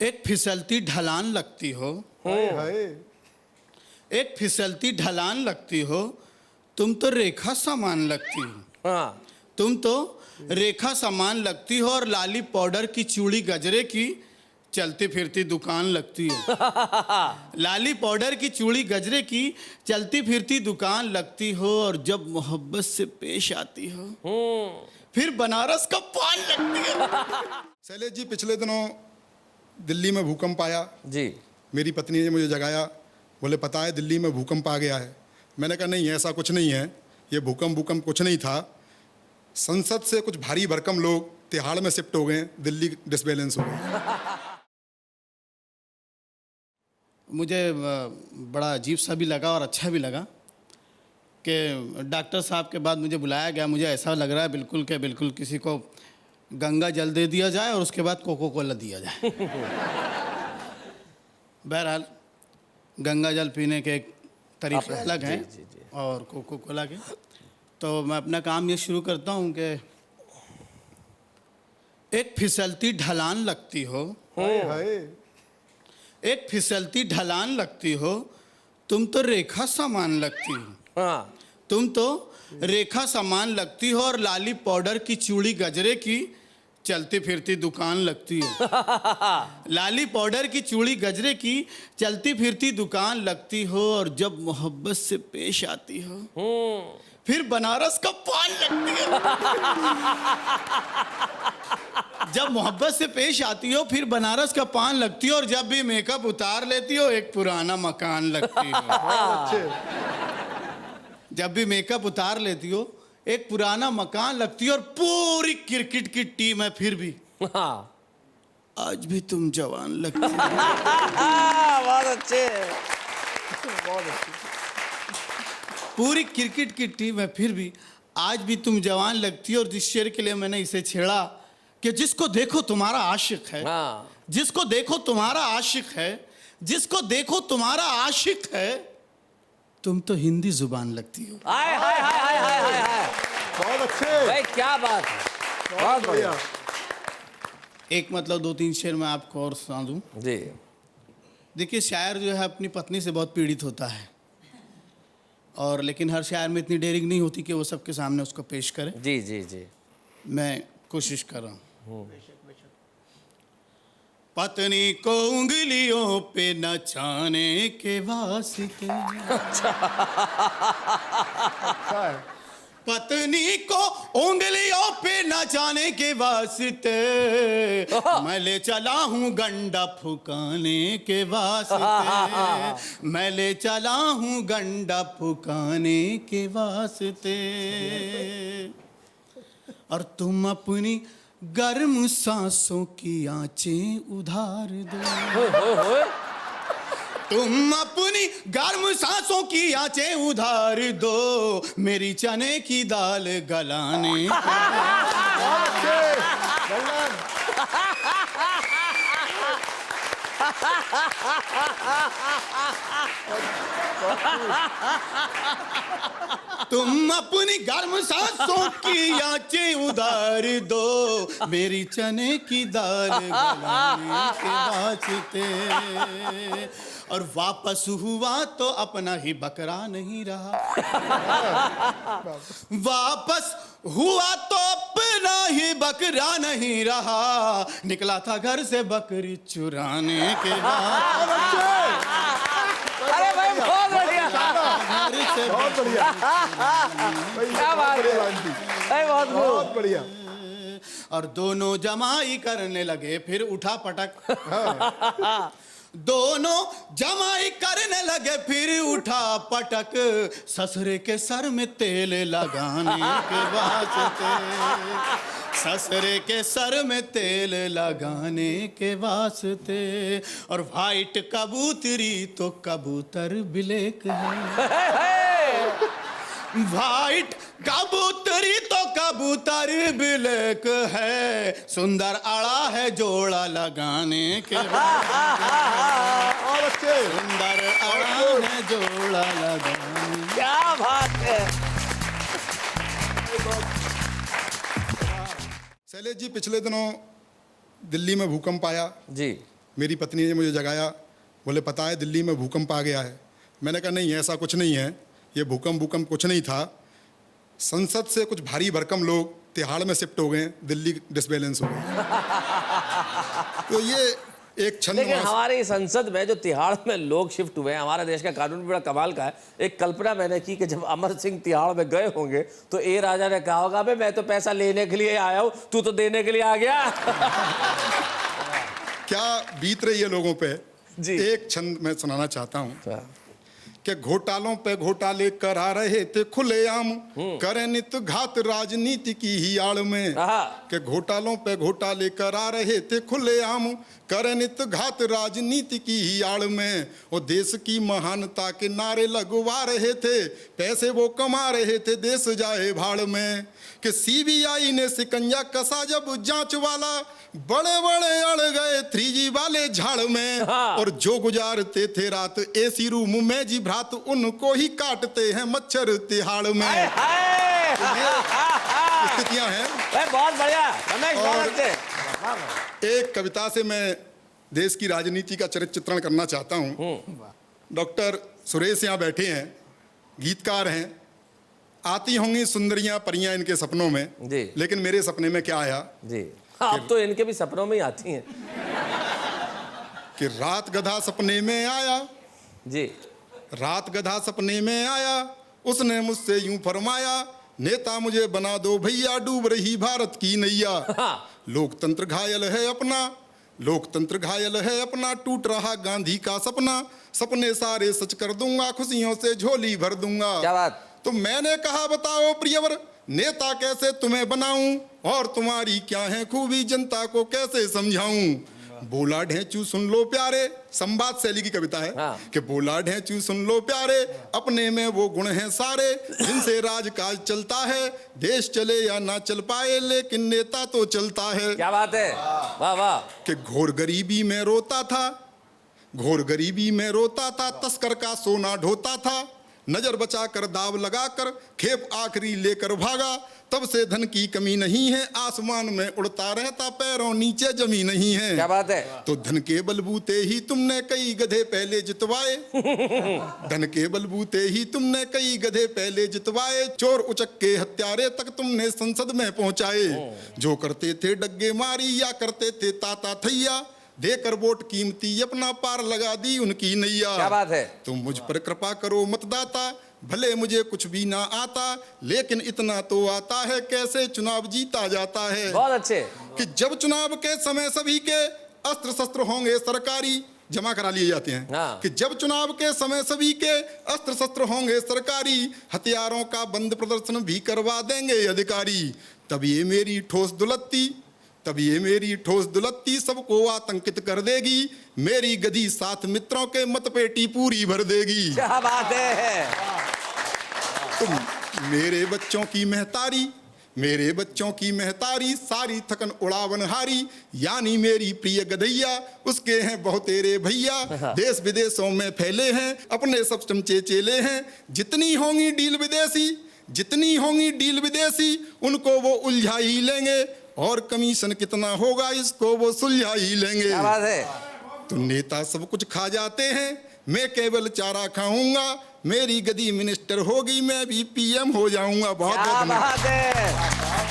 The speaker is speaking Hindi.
एक फिसलती ढलान लगती हो, एक फिसलती ढलान लगती हो, तुम तो रेखा सामान लगती हो। हाँ। तुम तो रेखा सामान लगती हो और लाली पाउडर की चूड़ी गजरे की चलती फिरती दुकान लगती हो। लाली पाउडर की चूड़ी गजरे की चलती फिरती दुकान लगती हो और जब मोहब्बत से पेश आती हो फिर बनारस का पान लगती हो। शैलेश जी, पिछले दिनों दिल्ली में भूकंप आया जी। मेरी पत्नी ने मुझे जगाया, बोले पता है दिल्ली में भूकंप आ गया है। मैंने कहा नहीं, ऐसा कुछ नहीं है, ये भूकंप कुछ नहीं था। संसद से कुछ भारी भरकम लोग तिहाड़ में शिफ्ट हो गए, दिल्ली डिसबैलेंस हो गई। मुझे बड़ा अजीब सा भी लगा और अच्छा भी लगा कि डॉक्टर साहब के बाद मुझे बुलाया गया। मुझे ऐसा लग रहा है बिल्कुल कि बिल्कुल किसी को गंगा जल दे दिया जाए और उसके बाद कोको कोला दिया जाए। बहरहाल गंगा जल पीने के एक तरीके अलग हैं और कोको कोला के। तो मैं अपना काम ये शुरू करता हूँ कि एक फिसलती ढलान लगती हो, एक फिसलती ढलान लगती हो, तुम तो रेखा सामान लगती हो। हाँ। तुम तो रेखा सामान लगती हो और लाली पाउडर की चूड़ी गजरे की चलती फिरती दुकान लगती हो। लाली पाउडर की चूड़ी गजरे की चलती फिरती दुकान लगती हो और जब मोहब्बत से पेश आती हो फिर बनारस का पान लगती हो। जब मोहब्बत से पेश आती हो फिर बनारस का पान लगती हो और जब भी मेकअप उतार लेती हो एक पुराना मकान लगती हो। जब भी मेकअप उतार लेती हो एक पुराना मकान लगती है और पूरी क्रिकेट की टीम है फिर भी हाँ। आज भी तुम जवान लगती हो। बहुत अच्छे, बहुत अच्छे। पूरी क्रिकेट की टीम है फिर भी आज भी तुम जवान लगती हो। और जिस शेर के लिए मैंने इसे छेड़ा कि जिसको देखो तुम्हारा आशिक है, हाँ। जिसको देखो तुम्हारा आशिक है, जिसको देखो तुम्हारा आशिक है, तुम तो हिंदी जुबान लगती हो। हाय हाय हाय हाय हाय हाय हाय। बहुत अच्छे भाई क्या बात है, बहुत बढ़िया। एक मतलब दो तीन शेर मैं आपको और सुना दूं। जी। देखिए, शायर जो है अपनी पत्नी से बहुत पीड़ित होता है और लेकिन हर शायर में इतनी डेयरिंग नहीं होती कि वो सबके सामने उसको पेश करे। जी जी जी। मैं कोशिश कर रहा हूँ। पत्नी को उंगलियों पे नचाने के वास्ते, पत्नी को उंगलियों पे नचाने के वास्ते मैं ले चला हूँ गंडा फुकाने के वास्ते, मैं ले चला हूँ गंडा फुकाने के वास्ते। और तुम अपनी गर्म सांसों की आंचें उधार दो, तुम अपनी गर्म सांसों की आंचें उधार दो, मेरी चने की दाल गलाने तुम अपनी गर्म सांसों की आंचें उधार दो, मेरी चने की दाल गलाने के वास्ते। और वापस हुआ तो अपना ही बकरा नहीं रहा, वापस हुआ तो अपना ही बकरा नहीं रहा, निकला था घर से बकरी चुराने के बाद। अरे भाई बहुत बढ़िया, घर से बहुत बढ़िया, क्या बात है, बहुत बढ़िया। और दोनों जमाई करने लगे फिर उठा पटक, दोनों जमाई करने लगे फिर उठा पटक, ससुरे के सर में तेल लगाने के वास्ते, ससुरे के सर में तेल लगाने के वास्ते। और वाइट कबूतरी तो कबूतर ब्लैक है, वाइट कबूतरी तो कबूतर ब्लैक है, सुंदर अड़ा है जोड़ा लगाने के और अच्छे, सुंदर अड़ा है जोड़ा लगाने। क्या बात है। शैलेश जी, पिछले दिनों दिल्ली में भूकंप आया जी। मेरी पत्नी ने मुझे जगाया, बोले पता है दिल्ली में भूकंप आ गया है। मैंने कहा नहीं ऐसा कुछ नहीं है, ये भूकंप कुछ नहीं था। संसद से कुछ भारी भरकम लोग तिहाड़ में शिफ्ट हो गए, दिल्ली डिसबैलेंस हो गई। तो ये एक छंद। लेकिन हमारी संसद में जो तिहाड़ में लोग शिफ्ट हुए हैं, हमारे देश का कानून बड़ा कमाल का है। एक कल्पना मैंने की कि जब अमर सिंह तिहाड़ में गए होंगे तो ए राजा ने कहा होगा बे मैं तो पैसा लेने के लिए आया हूं, तू तो देने के लिए आ गया। क्या बीत रही है लोगों पे जी। एक छंद मैं सुनाना चाहता हूँ कि घोटालों पे घोटाले करा रहे थे खुलेआम, करे नित घात राजनीति की ही आड़ में। कि घोटालों पे घोटाले करा रहे थे खुलेआम, करे नित घात राजनीति की ही आड़ में। वो देश की महानता के नारे लगवा रहे थे, पैसे वो कमा रहे थे देश जाए भाड़ में। कि सीबीआई ने सिकंजा कसा जब जांच वाला, बड़े बड़े अड़ गए 3G वाले झाड़ में। और जो गुजारते थे रात एसी रूम में जी भ्रात, उनको ही काटते हैं मच्छर तिहाड़ में। स्थितियां हैं। बहुत बढ़िया रमेश, बहुत अच्छे। एक कविता से मैं देश की राजनीति का चरित्र चित्रण करना चाहता हूँ। डॉक्टर सुरेश यहाँ बैठे हैं, गीतकार हैं। आती होंगी सुंदरियां परियां इनके सपनों में जी। लेकिन मेरे सपने में क्या आया जी, अब तो इनके भी सपनों में ही आती हैं कि रात गधा सपने में आया जी। रात गधा सपने में आया, उसने मुझसे यूं फरमाया, नेता मुझे बना दो भैया, डूब रही भारत की नैया। लोकतंत्र घायल है अपना, लोकतंत्र घायल है अपना, टूट रहा गांधी का सपना। सपने सारे सच कर दूंगा, खुशियों से झोली भर दूंगा। क्या बात। तो मैंने कहा बताओ प्रियवर, नेता कैसे तुम्हें बनाऊं, और तुम्हारी क्या है खूबी, जनता को कैसे समझाऊं। बोला ढेंचू सुन लो प्यारे, संवाद शैली की कविता है। कि बोला ढेंचू सुन लो प्यारे, अपने में वो गुण हैं सारे, जिनसे राजकाज चलता है। देश चले या ना चल पाए, लेकिन नेता तो चलता है। क्या बात है, वाह वाह। कि घोर गरीबी में रोता था, घोर गरीबी में रोता था, तस्कर का सोना ढोता था। नजर बचाकर दाव लगाकर खेप आखिरी लेकर भागा। तब से धन की कमी नहीं है, आसमान में उड़ता रहता, पैरों नीचे जमी नहीं है। क्या बात है। तो धन के बलबूते ही तुमने कई गधे पहले जितवाए। धन के बलबूते ही तुमने कई गधे पहले जितवाए। चोर उचक्के हत्यारे तक तुमने संसद में पहुंचाए। जो करते थे डग्गे मारी या करते थे ताता थैया, देकर वोट कीमती अपना पार लगा दी उनकी नैया। क्या बात है। तुम मुझ पर कृपा करो मतदाता, भले मुझे कुछ भी ना आता, लेकिन इतना तो आता है कैसे चुनाव जीता जाता है। बहुत अच्छे। कि जब चुनाव के समय सभी के अस्त्र शस्त्र होंगे सरकारी, जमा करा लिए जाते हैं। कि जब चुनाव के समय सभी के अस्त्र शस्त्र होंगे सरकारी, हथियारों का बंद प्रदर्शन भी करवा देंगे अधिकारी। तब ये मेरी ठोस दुलत्ती, तब ये मेरी ठोस दुलत्ती सबको आतंकित कर देगी। मेरी गधी साथ मित्रों के मतपेटी पूरी भर देगी। क्या बात है। तुम मेरे बच्चों की महतारी, मेरे बच्चों की महतारी, सारी थकन उड़ावन हारी। यानी मेरी प्रिय गधैया, उसके हैं बहुत तेरे भैया। देश विदेशों में फैले हैं, अपने सब चमचे चेले हैं। जितनी होंगी डील विदेशी, जितनी होंगी डील विदेशी, उनको वो उलझा ही लेंगे। और कमीशन कितना होगा इसको वो सुलझा ही लेंगे। क्या बात है। तो नेता सब कुछ खा जाते हैं, मैं केवल चारा खाऊंगा। मेरी गधी मिनिस्टर होगी, मैं भी PM हो जाऊंगा। बहुत क्या बात है।